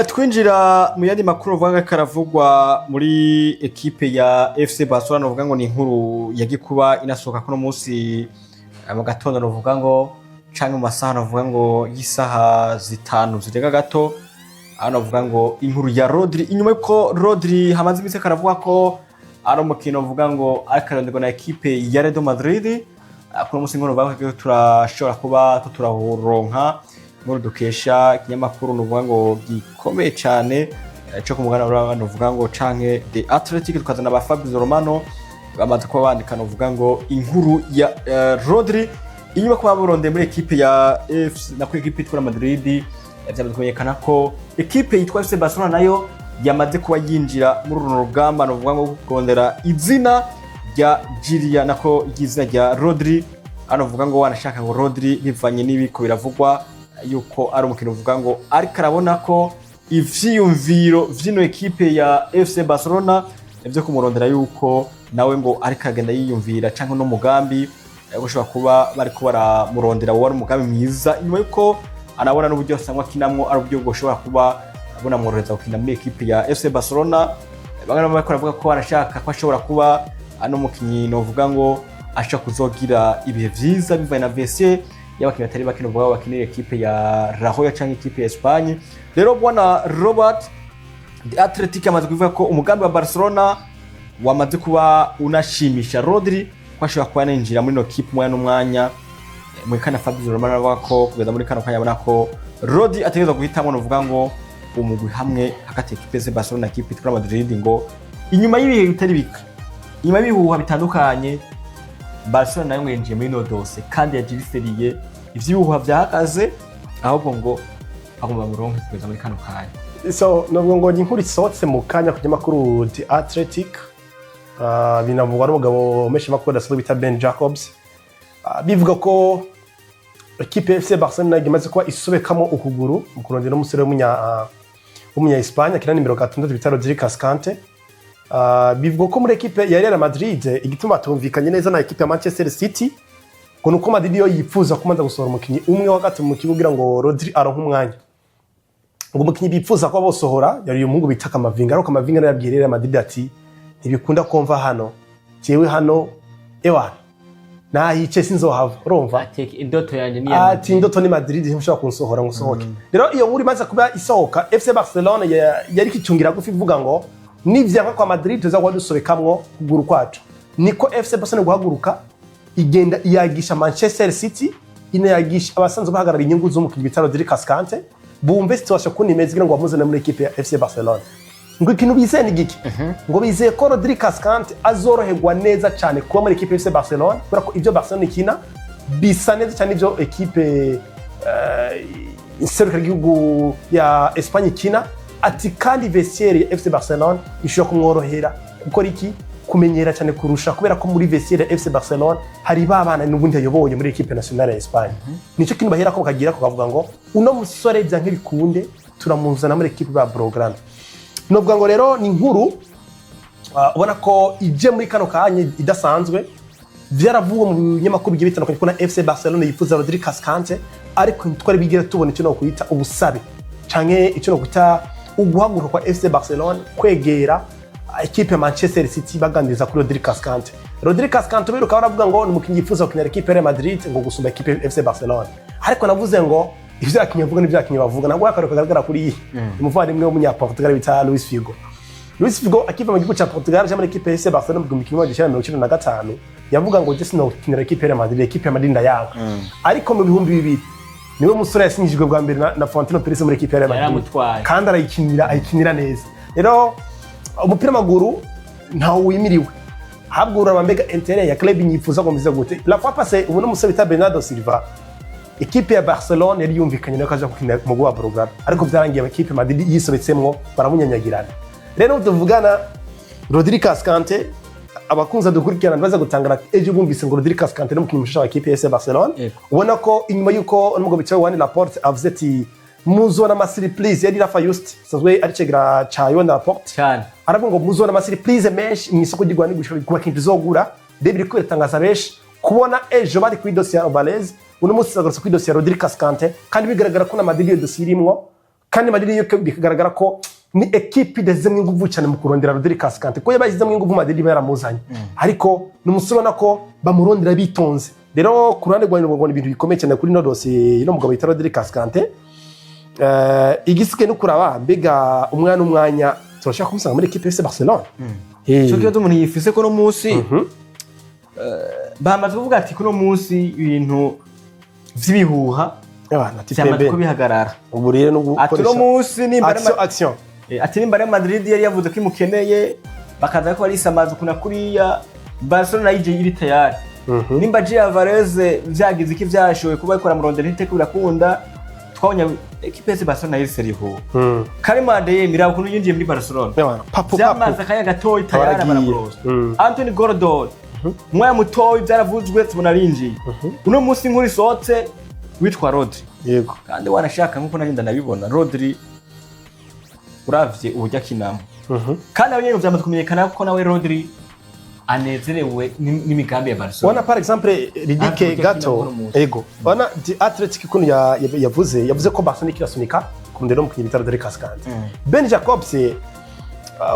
Twinjira mu yandi makuru vuga karavugwa muri equipe ya FC Barcelona uvuga ngo ni inkuru yagikuba inasohoka kuno munsi mu gatondo uvuga ngo canke mu masaha uvuga ngo yisaha zitanu zirega gato hano uvuga ngo inkuru ya Rodri inyuma yuko Rodri hamaze iminsi karavuga ko ari umukino uvuga ngo akaronderwa na equipe ya Real Madrid kuno munsi ngo uvuga turashobora kuba tuturaronka muri dukesha kinyamakuru nuvuga ngo gikomeye cyane cyo kumugana abantu uvuga ngo canke The Athletic tukazana ba Fabio Romano bamaze ko bandika nuvuga ngo inkuru ya Rodri inyuma ko baburonde muri equipe ya FC na ko equipe itwara Madrid byamaze kumenyekana ko equipe yitwa FC Barcelona nayo yamaze kuba yinjira muri Rugamba nuvuga ngo kondera izina rya Yinjiye nako izina rya Rodri ano uvuga ngo wanashaka ngo Rodri bivanye n'ibiko biravugwa yuko ari umukino uvuga ngo ariko arabona ko ivyiyumviro vyino equipe ya FC Barcelona byo kumurondera yuko nawe ngo ariko agenda yiyumvira canke no mugambi gushobora kuba bari ko baramurondera wari umugambi mwiza nyuma yuko anabona n'uburyo sangwa kinamwo ari uburyo goshobora kuba abona mworohereza gukina muri equipe ya FC Barcelona bangana bako baravuga ko barashaka ko ashobora kuba ano mukinyi no uvuga ngo ashaka kuzogira ibihe vyiza bivaye na VC y'abakinyi batari bakino vuga bakinira equipe ya Rahoya canke equipe ya Espagne rero bwana Robert The Athletic amaze kuvuga ko umugambi wa Barcelona wamaze kuba unashimisha Rodri kwashobora kuba ninjira muri no equipe mwana n'umwanya mu kana Fabio Romano avuga ko kugeza muri kano kanya abona ko Rodri ategeza guhitamwe no vuga ngo umugwi hamwe hagati equipe ya Barcelona na equipe itwara Madrid ngo inyuma y'ibihe bitari bika inyuma y'ibihuha bitandukanye Barcelona nayo yinjiye muri no dose kandi yagiriseriye ivyuhuha vyahagaze ahubwo ngo agomba muronke kugeza muri kano kanya so nubwo ngo inkuru isotse mu kanya kujya makuru The Athletic binavugwa n'umugabo meshe makuru daso bita Ben Jacobs bivuga ko equipe FC Barcelona imaze kuba isobekamo ukuguru mu kurondera umusore w'umunya Espagne akina nimero 6 bita Rodri bivuga ko muri equipe ya Real Madrid igituma tumvikanye neza na equipe ya Manchester City ngo nuko Madrid yo yifuza kumanza gusohora umukinyi umwe wa gatatu mu kibuga ngo Rodri aronka umwanya ngo umukinyi bifuza ko bosohora yari uyu muhungu bitaka Mavinga ariko Mavinga yabwiye Real Madrid ati ntibikunda kumva hano jewe hano ewa nahice sinzohava urumva ateke indoto yanje ni ati indoto ni Madrid nshobora kunsohora ngusohoke rero iyo nkuru imaze kuba isohoka FC Barcelona yari kicungira gufi ivuga ngo nivyanka kwa Madrid tuza kwa dusobekamwo kuguru kwacu niko FC Barcelona guhaguruka igenda iyagisha Manchester City inayagisha abasanzwe bahagarara inyungu z'umukino bitaro Rodri bumve situation kuni imeze ngo bamuzana muri equipe ya FC Barcelona ngo ikintu bizeye ni giki ngo bizeye ko Rodri azoroherwa neza cyane kuba muri equipe ya FC Barcelona kubera ko ivyo Barcelona ikina bisa neza cyane ivyo equipe iseruka igihugu ya Espagne ikina ati kandi vestiaire ya FC Barcelona ishobora kumworohera gukora iki kumenyera cyane kurusha kubera ko muri vestiaire ya FC Barcelona hari babana n'ubundi yayoboye muri equipe nationale ya Espagne nico kintu bahera ko kagira ko bavuga ngo uno musore byanke bikunde turamuzana muri equipe ba Blaugrana novuga ngo rero ni inkuru ubona ko ije muri kano kanya idasanzwe byaravuwe mu binyamakuru bigiye bitandukanye ko na FC Barcelona yifuza Rodri ariko twari bigira tubona icyo no kwita ubusabe canke icyo no kwita uguhaguruka kwa FC Barcelona kwegera equipe ya Manchester City baganiriza kuri Rodri beruka baravuga ngo n'umukinyi yifuza gukinira equipe ya Real Madrid ngo gusumba equipe ya FC Barcelona ariko navuze ngo ivyo akinye vuga n'ivyo akinye bavuga nagwa akaruka kagaragara kuri umuvandimwe w'umunya Portugal bita Luis Figo akiva mu gihugu cya Portugal cyangwa equipe ya FC Barcelona mu gikimo cya 1995 yavuga ngo je sino gukinira equipe ya Real Madrid equipe ya Madrid ndayanga ariko mu bihumbi bibiri niwe musore yasinyijwe bwa mbere na Florentino Perez muri equipe ya Real Madrid kandi arayikinira neza rero umupira maguru ntawo wimiriwe habwo urabambega intérêt ya club nyifuza komeza gute la fois passée ubu no musore bita Bernardo Silva equipe ya Barcelona yari yumvikanye no kaja gukinira mu gwa program ariko byarangiye equipe Madrid yisobetsemwo baramunyanyagirana rero tuvugana Rodri abakunza dukurikirana baza gutangana ejo bumvise ngo Rodri no mukinyi mushasha wa equipe ya Barcelona ubona ko inyuma yuko n'umugabo bicaye wani Laporte avuze ati muzona masiri please yari Rafa Just sazwe ari cegira cha Yona Laporte cyane aravuga ngo muzona masiri please menshi mwisoko gigwani gushaka kuba kintu zogura debiri kwetangaza benshi kubona ejo bari kuri dossier ya Valez uno musi zagarutse kuri dossier ya Rodri kandi bigaragara ko na Madrid dossier irimwo kandi Madrid yo bikagaragara ko ni equipe idezemwe inguvu cyane mu kurondera Rodri Cascante ko yabashizemo inguvu Madrid baramuzanye ariko numusubona ko bamurondera bitonze rero ku ruhande rwa ibintu bikomeye cyane kuri no dossier no mugabo yita Rodri Cascante igisike no kuraba mbega umwanya turashaka kumusanga muri equipe FC Barcelona cyo kibazo umuntu yifise ko no munsi bamaze kuvuga ati ko no munsi ibintu vy'ibihuha cyamaze ko bihagarara ubu rero no gukoresha ati no munsi nimba action ati nimba Madrid yari yavuze ko imukeneye bakaza ko ari samazu kuna kuriya Barcelona yije iri tayari nimba Alvarez vyagize iki vyashowe kuba ikora murondera ntiteko birakunda twabonye equipe ya Barcelona yari seriho Karima de mirabo kuno yinjiye muri Barcelona vyamaze akanya gatoyi tayari baramuroza Anthony Gordon mwaya mutoyi vyaravuzwe tubona arinjiye uno munsi nkuri sotse witwa Rodri yego kandi wanashaka nkuko narinda nabibona Rodri uravye uburyo akinamo kandi abanyene vyamaze kumenyekana ko nawe Rodri anezerewe n'imigambi ya Barcelona wana par exemple ridike gato ego wana di Athletic kuno yavuze ko Barcelona ikirasunika ku ndero mu kinyibitaro Rodri Cascante Ben Jacobs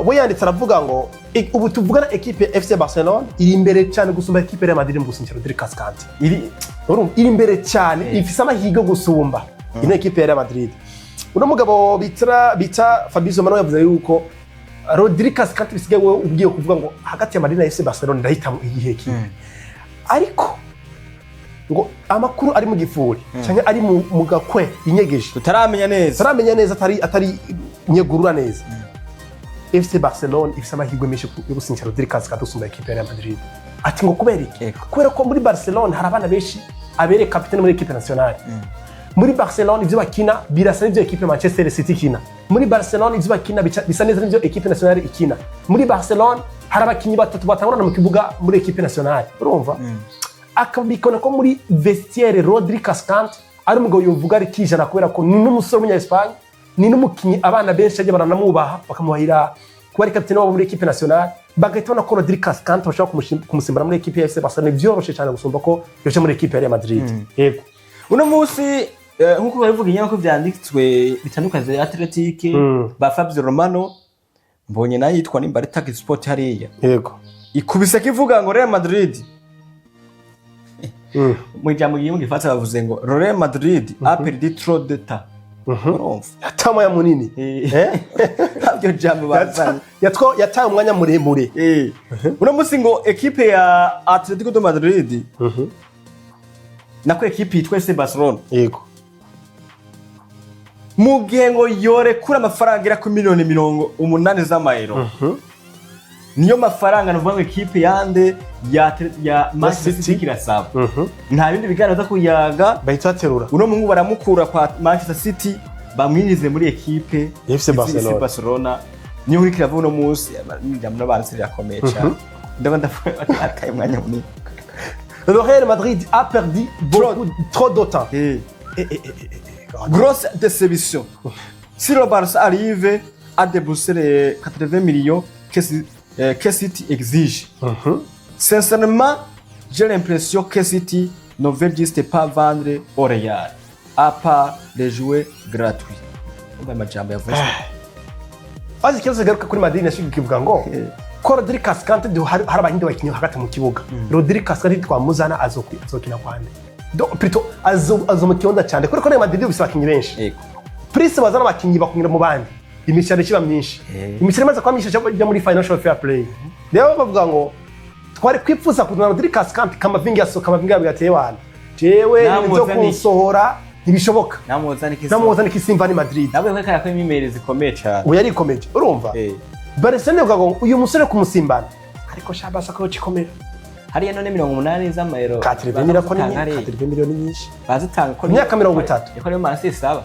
we yanditse aravuga ngo ubu tuvugana equipe FC Barcelona iri imbere cyane gusumba equipe ya Madrid mu gusinyira Rodri Cascante iri imbere cyane ifise amahigo gusumba ino equipe ya Madrid uno mugabo bita Fabrizio Romano yavuze yuko Rodri Cascante bisigaye ubwiye kuvuga ngo hagati ya Madrid na FC Barcelona ndahitamo igihe ki ariko ngo amakuru ari mu gifuri cyane ari mu gakwe inyegeje tutaramenya neza atari nyegurura neza FC Barcelona ifise amahirwe menshi yo gusinyira Rodri Cascante usumba equipe ya Madrid ati ngo kubera iki kubera ko muri Barcelona hari abana benshi abere capitaine muri equipe nationale muri Barcelona ivyo bakina birasa n'ivyo equipe Manchester City ikina muri Barcelona ivyo bakina bisa neza n'ivyo equipe nationale ikina muri Barcelona hari abakinyi batatu batangurana mu kibuga muri equipe nationale urumva akabikona ko muri vestiaire Rodri Cascante ari umugabo yovuga ari kijana kubera ko ni n'umusore w'umunya Espagne ni n'umukinyi abana benshi aje baranamwubaha bakamuhira kuba ari capitaine wabo muri equipe nationale bagahita ko Rodri Cascante bashaka kumusimbura muri equipe ya FC Barcelona vyoroshe cyane gusumba ko yoje muri equipe ya Madrid yego uno munsi nkuko bavuga inyako vyanditswe bitandukanye ya Athletic ba Fabrizio Romano mbonye nayo yitwa nimba ari Tag Sport hariya yego ikubise kivuga ngo Real Madrid mu jambo yimwe gifatsa bavuze ngo Real Madrid a perdu trop de temps yatama ya munini ntabyo jambo bazanye yataye umwanya muremure uno munsi ngo equipe ya Atletico de Madrid nako equipe yitwa FC Barcelona yego mu gihe ngo yore kura amafaranga ira ku miliyoni 80 z'amayero niyo mafaranga no vuga equipe yande ya Manchester City kirasaba nta bindi biganiro kuyaga bahita terura uno mungu baramukura kwa Manchester City bamwinjize muri equipe FC Barcelona niyo uri kiravuga no munsi n'ijambo n'abantu yakomeye cyane ndabanda akaye mwanya munini Le Real Madrid a perdu trop de temps grosse déception si le Barça arrive à débourser les 80 millions que City exige. Sincèrement, j'ai l'impression que City ne veut juste pas vendre au Real, à part les jouets gratuits. Majambo yavuze. Azi kibazo garuka kuri Madrid nashiki kivuga ngo ko Rodri Cascante hari abahinde bakinye hagati mu kibuga. Rodri Cascante twamuzana azokina kwande. Donc plutôt azo mu kionda cyane kuko Real Madrid bisabakinyi benshi. Yego. Prince bazana abakinyi bakunira mu bandi. Imishare kiba myinshi imishare maze kwamisha bya muri financial fair play rero bavuga ngo twari kwipfuza kuzana Rodri Cascante kamavinga yasoka amavinga yateye wana jewe nzo kunsohora ntibishoboka namuzana kisimva ni Madrid nawe ko kaya ko imimere zikomeye cyane uya ari komeye urumva Barcelona bavuga ngo uyu musore kumusimbana ariko shabasa ko cikomera hariya none 80 z'amayero katirvenira ko ni 40 miliyoni nyinshi bazitanga ko imyaka 30 yako rero Manchester saba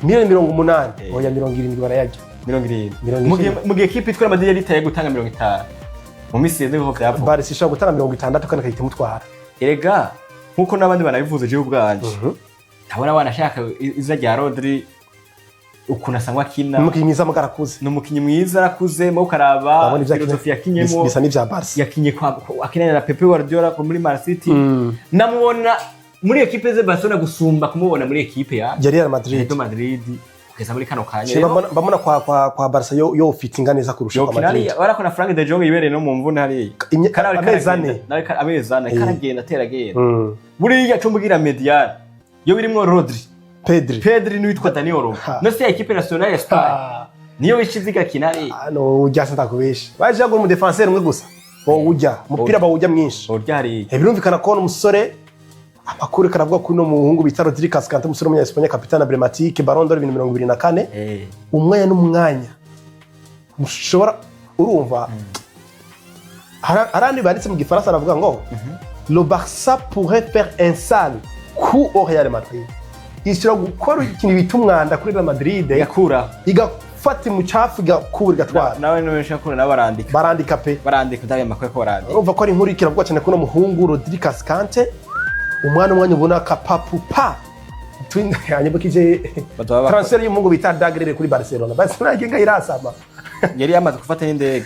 miliyoni 80 oya 70 barayajya 70 mu gihe equipe itwara Madrid yari taye gutanga 50 mu misi yeze ko byapfa Barca ishobora gutanga 60 kandi kahita mutwara erega nkuko nabandi banabivuze je ubwanje ntabona wanashaka iza rya Rodri ukuna sangwa kina umukinyi mwiza mugarakuze n'umukinyi mwiza arakuze mo karaba philosophy yakinyemo bisa n'ivya Barca yakinye kwa akinana na Pep Guardiola ko muri Man City namubona muri equipe ze Barcelona gusumba kumubona muri equipe ya Real Madrid. Madrid kugeza muri kano kanya bamona kwa Barca yo fitinga neza kurusha kwa Madrid barakona Frank de Jong ibereye no mu mvune hari amezane karagenda teragenda buriya cyo mbwira Medial yo birimo Rodri Pedri n'uwitwa Dani Olmo no se equipe nationale ya Espagne niyo wishiziga kinari no ujya ndakubesha baje ngo mu defenseur umwe gusa bo ujya umupira bawujya mwinshi urya hari birumvikana ko umusore amakuru karavuga ko no muhungu bita Rodri Cascante umusore w'umunya Espagne capitaine emblématique Ballon d'Or 2024 umwanya n'umwanya mushobora urumva arandi banditse mu gifaransa aravuga ngo le Barça pourrait faire un sale coup au Real Madrid ishyira gukora ikintu bita umwanda kuri Real Madrid igafata umucafu igakura igatwara nawe n'ubesha kuri barandika pe ndabe amakuru ko barandika urumva ko ari inkuru ikiravuga cyane ko no muhungu Rodri Cascante umwana ubona kapapu pa twanyibukije transfer y'umuhungu bita Dagrere kuri Barcelona agenga irasama yari yamaze gufata n'indege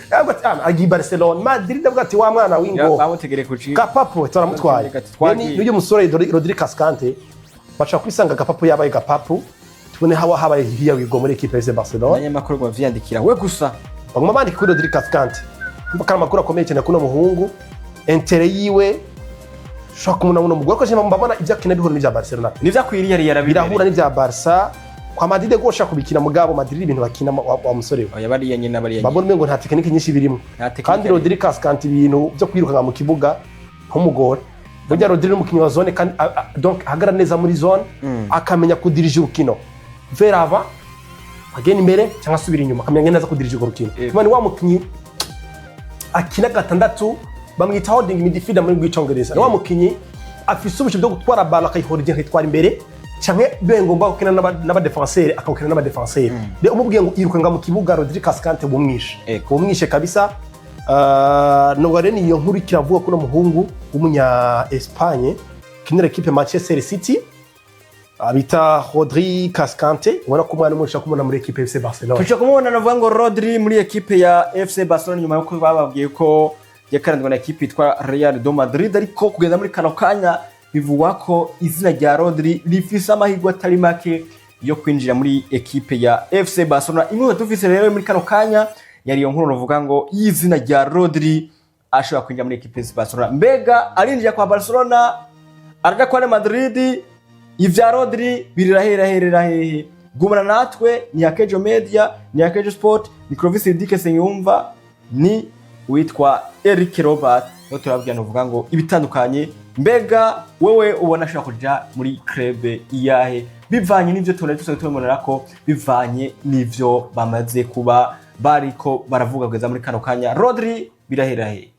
agi Barcelona Madrid avuga ati wa mwana wingo bamutegere kuci kapapu turamutwaye n'uyu musore Rodri Cascante bacha kwisanga kapapu yabaye kapapu tubone habaye hiya wigo muri equipe ya Barcelona abanyamakuru ngo vyandikira we gusa baguma bandika kuri Rodri Cascante mbakara makuru akomeye cyane kuno muhungu intere yiwe shaka umuntu mugwa ko je mbabona ibya kina bihoro n'ibya Barcelona nivya kwiriye birahura n'ibya Barca kwa Madrid go shaka kubikina mugabo Madrid ibintu bakina wa musore we oya bari nyine nabari babona ngo nta technique nyinshi birimo kandi Rodri Cascante ibintu byo kwiruka mu kibuga nk'umugore burya Rodri n'umukinnyi wa zone kandi donc agara neza muri zone akamenya kudirija urukino verava agenda imbere cyangwa subira inyuma akamenya neza kudirija urukino kandi wa mukinnyi akina gatandatu bamwita holding midfielder muri Bwicongereza wa mukinnyi afise ubushobozi bwo gutwara ballon akayihora igihe akitwara imbere cyangwa bengomba gukina n'aba defenseur akawukina n'aba defenseur de umubwiye ngo iruka mu kibuga Rodri Cascante bumwishe kabisa no rero niyo nkuru kiravuga ko no muhungu w'umunya Espagne kinira equipe Manchester City abita Rodri Cascante ubona ko umwana umusha kumona muri equipe FC Barcelona tuje kumubona navuga ngo Rodri muri equipe ya FC Barcelona nyuma yuko bababwiye ko yakarandwa na equipe itwa Real de Madrid ariko kugeza muri kano kanya bivugwa ko izina rya Rodri rifise amahirwe atari make yo kwinjira muri equipe ya FC Barcelona inkuru tufise rero muri kano kanya yari yo nkuru ruvuga ngo izina rya Rodri ashobora kwinjira muri equipe ya Barcelona mbega arinjira kwa Barcelona araja kwa Real Madrid ivya Rodri biriraherera hehe gumana natwe ni Akejo Media ni Akejo Sport ni Clovis Dike Senyumva ni witwa Eric Robert no turabwira novuga ngo ibitandukanye mbega wewe ubona ashaka kuja muri club iyahe bivanye n'ivyo tubonera ko bivanye n'ivyo bamaze kuba bariko baravuga kugeza muri kano kanya Rodri birahera hehe